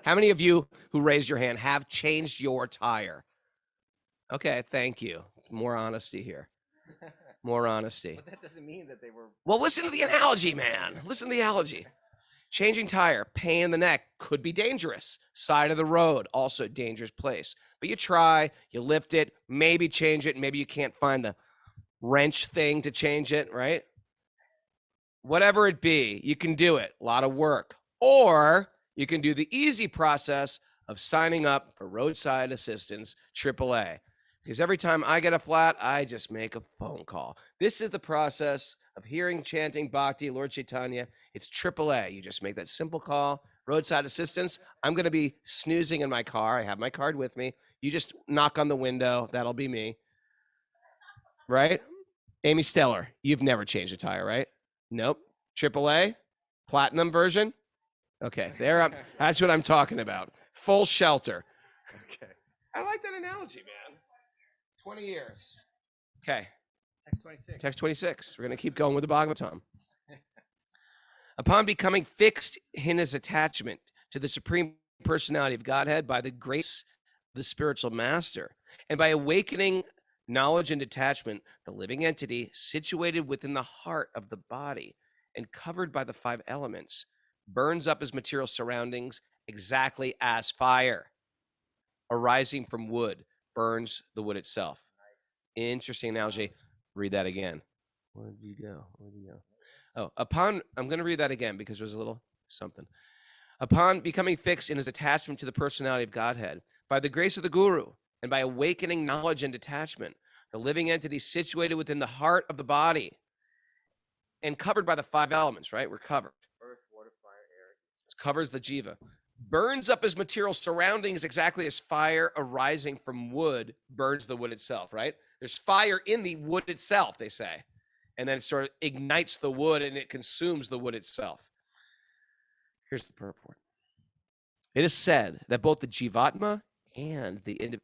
How many of you who raised your hand have changed your tire? Okay, thank you. More honesty here. More honesty. But that doesn't mean that they were... Well, listen to the analogy, man. Listen to the analogy. Changing tire, pain in the neck, could be dangerous. Side of the road, also a dangerous place. But you try, you lift it, maybe change it, maybe you can't find the wrench thing to change it, right? Whatever it be, you can do it. A lot of work. Or you can do the easy process of signing up for roadside assistance, AAA. Because every time I get a flat, I just make a phone call. This is the process of hearing, chanting, bhakti, Lord Chaitanya. It's AAA. You just make that simple call, roadside assistance. I'm going to be snoozing in my car. I have my card with me. You just knock on the window. That'll be me. Right? Amy Stellar, you've never changed a tire, right? Nope. AAA? Platinum version? Okay, that's what I'm talking about. Full shelter. Okay. I like that analogy, man. 20 years. Okay. Text 26. Text 26. We're going to keep going with the Bhagavatam. Upon becoming fixed in his attachment to the Supreme Personality of Godhead by the grace of the spiritual master, and by awakening knowledge and detachment, the living entity situated within the heart of the body and covered by the 5 elements burns up his material surroundings exactly as fire arising from wood burns the wood itself. Interesting analogy. Read that again. Where did you go? Oh, I'm going to read that again because there's a little something. Upon becoming fixed in his attachment to the personality of Godhead, by the grace of the Guru, and by awakening knowledge and detachment, the living entity situated within the heart of the body and covered by the 5 elements, right? We're covered. Earth, water, fire, air. It covers the jiva. Burns up his material surroundings exactly as fire arising from wood burns the wood itself, right? There's fire in the wood itself, they say. And then it sort of ignites the wood and it consumes the wood itself. Here's the purport. It is said that both the jivatma and the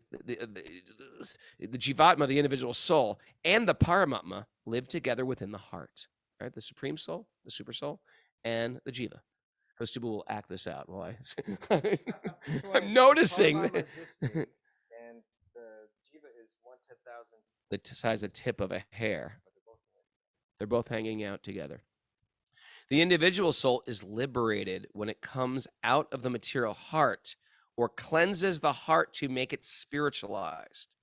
jivatma, the individual soul, and the paramatma live together within the heart, right? The supreme soul, the super soul, and the jiva. Kostuba will act this out while I'm noticing. And the jiva is 1/10,000. The size of the tip of a hair. They're both hanging out together. The individual soul is liberated when it comes out of the material heart or cleanses the heart to make it spiritualized.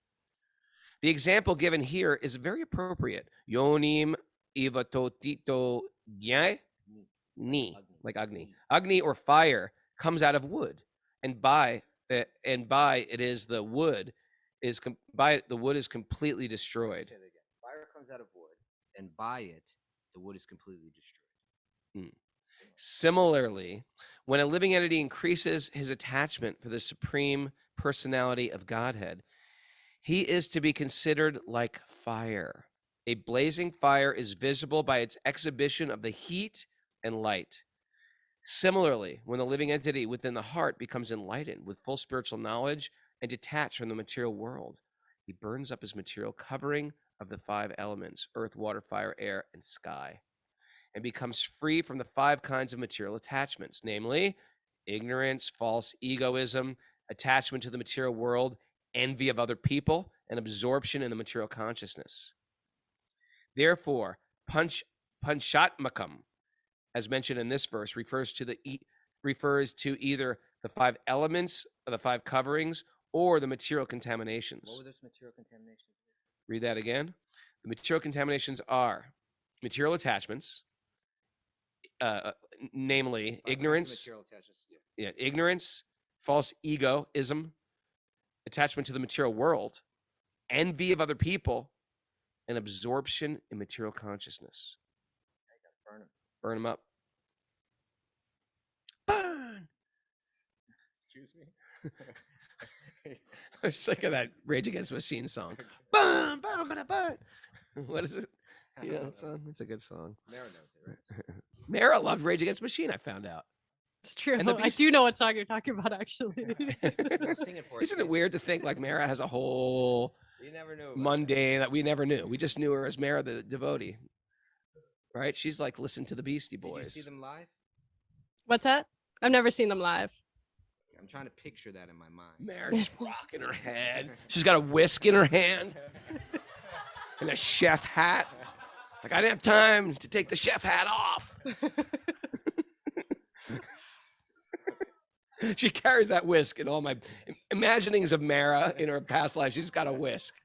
The example given here is very appropriate. Yonim ivatotito gyai ni, like Agni. Agni or fire comes out of wood, and by it is the wood is completely destroyed. Say that again. Fire comes out of wood, and by it, the wood is completely destroyed. Similarly, when a living entity increases his attachment for the supreme personality of Godhead, he is to be considered like fire. A blazing fire is visible by its exhibition of the heat and light. Similarly, when the living entity within the heart becomes enlightened with full spiritual knowledge and detached from the material world, he burns up his material covering of the 5 elements, earth, water, fire, air, and sky, and becomes free from the 5 kinds of material attachments, namely ignorance, false egoism, attachment to the material world, envy of other people, and absorption in the material consciousness. Therefore, panchatmakam, as mentioned in this verse, refers to either the 5 elements of the 5 coverings or the material contaminations. What were those material contaminations? Read that again. The material contaminations are material attachments, namely ignorance, ignorance, false egoism, attachment to the material world, envy of other people, and absorption in material consciousness. Burn them up. Burn! Excuse me. I was sick of that Rage Against the Machine song. Burn, burn, I'm gonna burn. What is it? Yeah, that song. It's a good song. Mara knows it, right? Mara loved Rage Against the Machine, I found out. It's true. And the I Beast- do know what song you're talking about, actually. Sing it for us, Isn't it please. weird to think like Mara has a whole We never knew. mundane that we never knew? We just knew her as Mara the devotee. Right? She's like, listen to the Beastie Did you Boys. see them live? What's that? I've never seen them live. I'm trying to picture that in my mind. Mara's rocking her head. She's got a whisk in her hand and a chef hat. Like, I didn't have time to take the chef hat off. She carries that whisk in all my imaginings of Mara in her past life. She's got a whisk.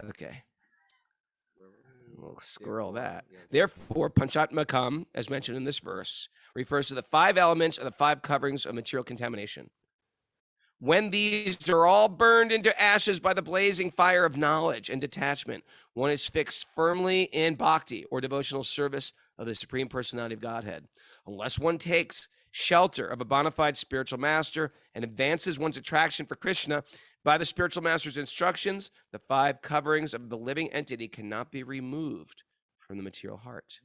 Okay. We'll scroll that. Therefore, Panchatmakam, as mentioned in this verse, refers to the 5 elements of the 5 coverings of material contamination. When these are all burned into ashes by the blazing fire of knowledge and detachment, one is fixed firmly in bhakti, or devotional service of the Supreme Personality of Godhead. Unless one takes shelter of a bona fide spiritual master and advances one's attraction for Krishna by the spiritual master's instructions, the 5 coverings of the living entity cannot be removed from the material heart.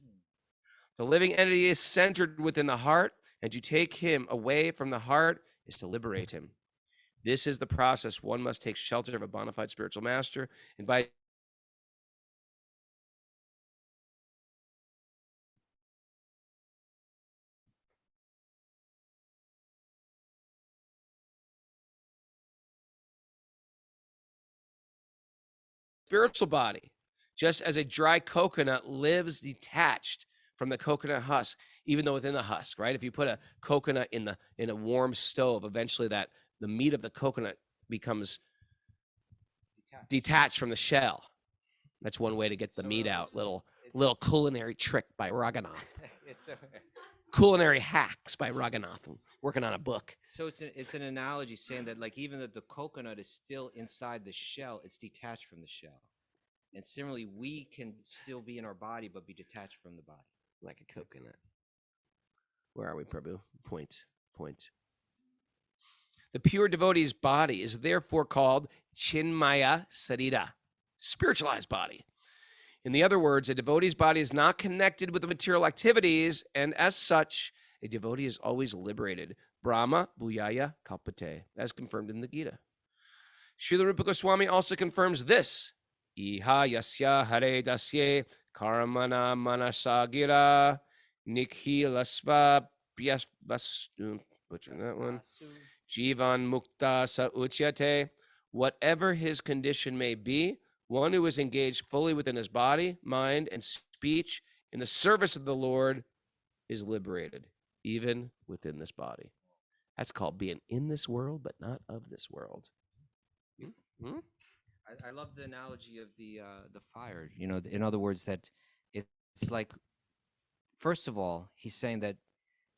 The living entity is centered within the heart, and to take him away from the heart is to liberate him. This is the process. One must take shelter of a bona fide spiritual master, and by spiritual body, just as a dry coconut lives detached from the coconut husk, even though within the husk, right? If you put a coconut in a warm stove, eventually the meat of the coconut becomes detached from the shell. That's one way to get the meat out. Little Little culinary trick by Raghunath. so, Culinary hacks by Raghunath. I'm working on a book. so it's an analogy saying that like even though the coconut is still inside the shell, it's detached from the shell. And similarly, we can still be in our body, but be detached from the body. Like a coconut. Where are we, Prabhu? Point. The pure devotee's body is therefore called Chinmaya Sarira, spiritualized body. In the other words, a devotee's body is not connected with the material activities, and as such, a devotee is always liberated. Brahma Bhuyaya Kalpate, as confirmed in the Gita. Srila Rupa Goswami also confirms this. Iha yasya hare dasye karmana manasagira nikhilasva butchering that one. Jivan mukta sa uchyate. Whatever his condition may be, one who is engaged fully within his body, mind, and speech in the service of the Lord is liberated, even within this body. That's called being in this world, but not of this world. Hmm? I love the analogy of the fire. You know, in other words, that it's like, first of all, he's saying that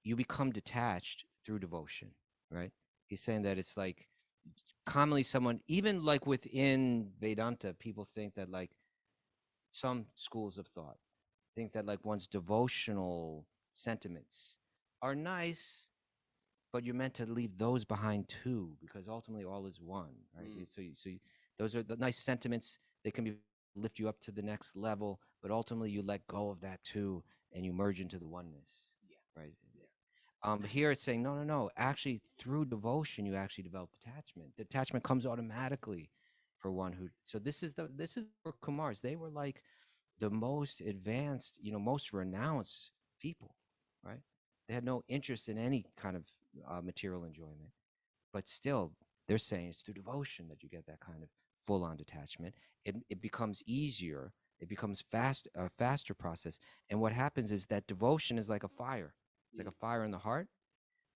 you become detached through devotion, right? He's saying that it's like commonly someone, even like within Vedanta, people think that like some schools of thought think that like one's devotional sentiments are nice, but you're meant to leave those behind too, because ultimately all is one, right? Those are the nice sentiments. They can lift you up to the next level, but ultimately you let go of that too, and you merge into the oneness. Yeah. Right. Yeah. Here it's saying no. Actually, through devotion, you actually develop detachment. Detachment comes automatically for one who. So this is for Kumars. They were like the most advanced, most renounced people, right? They had no interest in any kind of material enjoyment, but still they're saying it's through devotion that you get that kind of full-on detachment. It becomes easier. It becomes a faster process. And what happens is that devotion is like a fire. It's like a fire in the heart.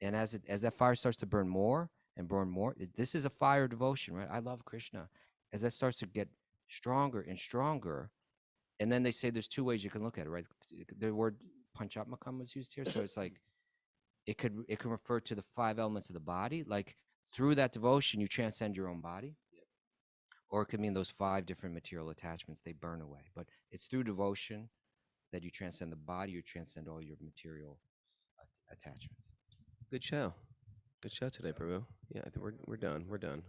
And as that fire starts to burn more and burn more, this is a fire of devotion, right? I love Krishna. As that starts to get stronger and stronger, and then they say there's two ways you can look at it, right? The word panchatmakam was used here, so it's like it can refer to the 5 elements of the body. Like through that devotion, you transcend your own body, or it could mean those 5 different material attachments, they burn away. But it's through devotion that you transcend the body, you transcend all your material attachments. Good show today, Prabhu. Yeah, I think we're done.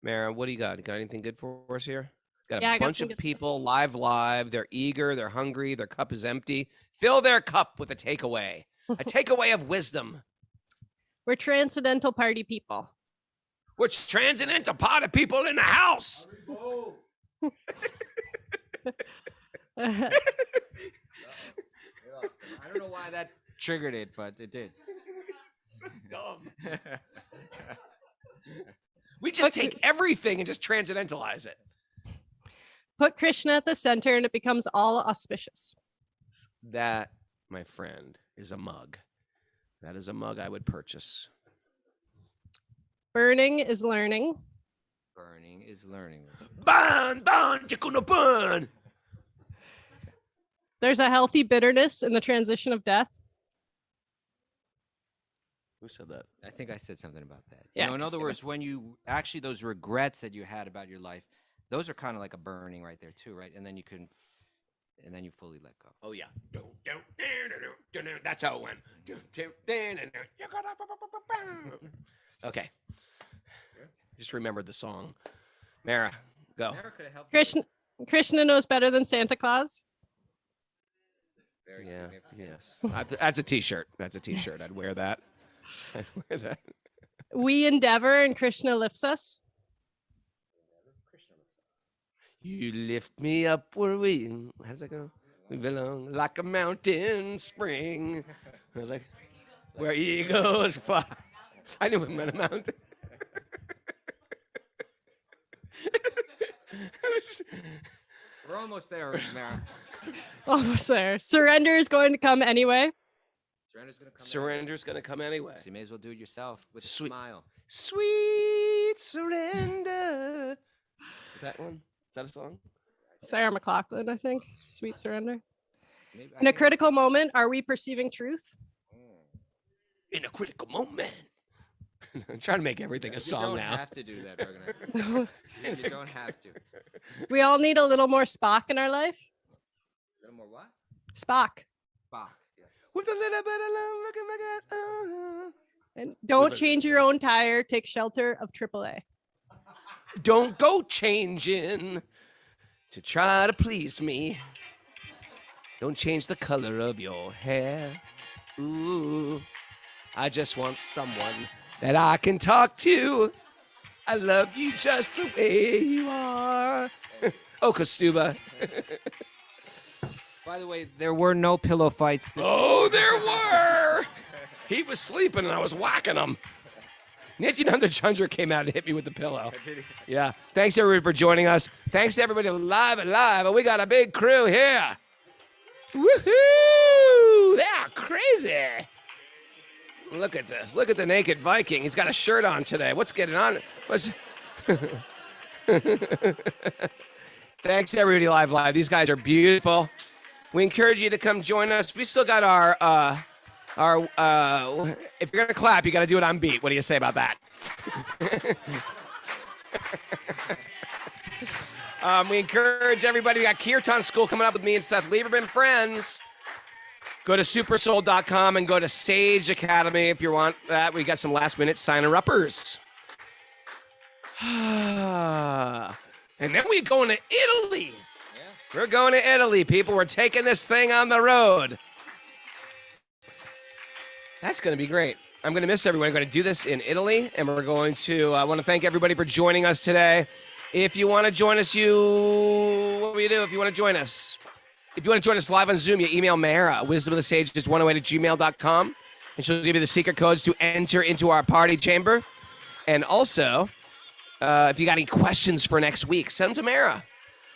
Mara, what do you got? You got anything good for us here? Got a bunch of people live. They're eager. They're hungry. Their cup is empty. Fill their cup with a takeaway. A takeaway of wisdom. We're transcendental party people. We're transcendental party people in the house. I don't know why that triggered it, but it did. So dumb. We just take everything and just transcendentalize it. Put Krishna at the center and it becomes all auspicious. That, my friend, is a mug. That is a mug I would purchase. Burning is learning. Burning is learning. Burn, you're gonna burn. There's a healthy bitterness in the transition of death. Who said that? I think I said something about that. Yeah, in other words, when you actually, those regrets that you had about your life, those are kind of like a burning right there too, right? And then you fully let go. Oh yeah. That's how it went. Okay. Just remembered the song. Mara, go. Krishna knows better than Santa Claus. Yeah. Yes. That's a t-shirt. I'd wear that. We endeavor and Krishna lifts us. You lift me up where how does that go? We belong like a mountain spring. Like where eagles fly. I knew we met a mountain. We're almost there, Mara. Almost there. Surrender is going to come anyway. Surrender's gonna come anyway. So you may as well do it yourself with a Sweet smile. Sweet surrender. Is that one? Is that a song? Sarah McLachlan, I think. Sweet Surrender. Maybe I In a think- critical moment, are we perceiving truth? In a critical moment. I'm trying to make everything a song You don't now. have to do that, Raghunath. You don't have to. We all need a little more Spock in our life. A little more what? Spock. Spock. Yes. With a little bit of love, we can make it, And don't a- change your own tire. Take shelter of AAA. Don't go changing to try to please me. Don't change the color of your hair. Ooh, I just want someone that I can talk to. I love you just the way you are. Oh, Kostuba. By the way, there were no pillow fights this Oh, there were. He was sleeping and I was whacking him. Nityananda Chandra came out and hit me with the pillow. Yeah. Thanks, everybody, for joining us. Thanks to everybody live and live. We got a big crew here. Woohoo! They're crazy. Look at this. Look at the naked Viking. He's got a shirt on today. What's getting on? Thanks, everybody, live. These guys are beautiful. We encourage you to come join us. We still got our if you're going to clap, you got to do it on beat. What do you say about that? We encourage everybody. We got Kirtan School coming up with me and Seth Lieberman. Friends, go to supersoul.com and go to Sage Academy if you want that. We got some last-minute signer-uppers. And then we're going to Italy. Yeah. We're going to Italy, people. We're taking this thing on the road. That's going to be great. I'm going to miss everyone. I'm going to do this in Italy, and we're going to I want to thank everybody for joining us today. If you want to join us, what do you do if you want to join us? If you want to join us live on Zoom, you email Mara, wisdomofthesages108@gmail.com, and she'll give you the secret codes to enter into our party chamber. And also, if you got any questions for next week, send them to Mara.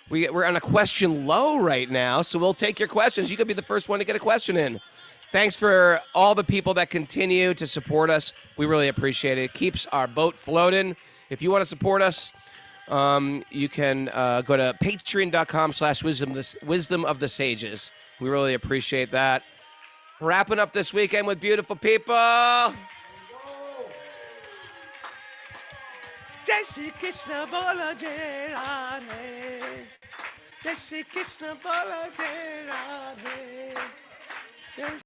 We're on a question low right now, so we'll take your questions. You could be the first one to get a question in. Thanks for all the people that continue to support us. We really appreciate it. It keeps our boat floating. If you want to support us, you can go to patreon.com/wisdom of the sages. We really appreciate that. Wrapping up this weekend with beautiful people. Jai Shri Krishna Bola Jai Radhe. Jai Shri Krishna Bola Jai Radhe.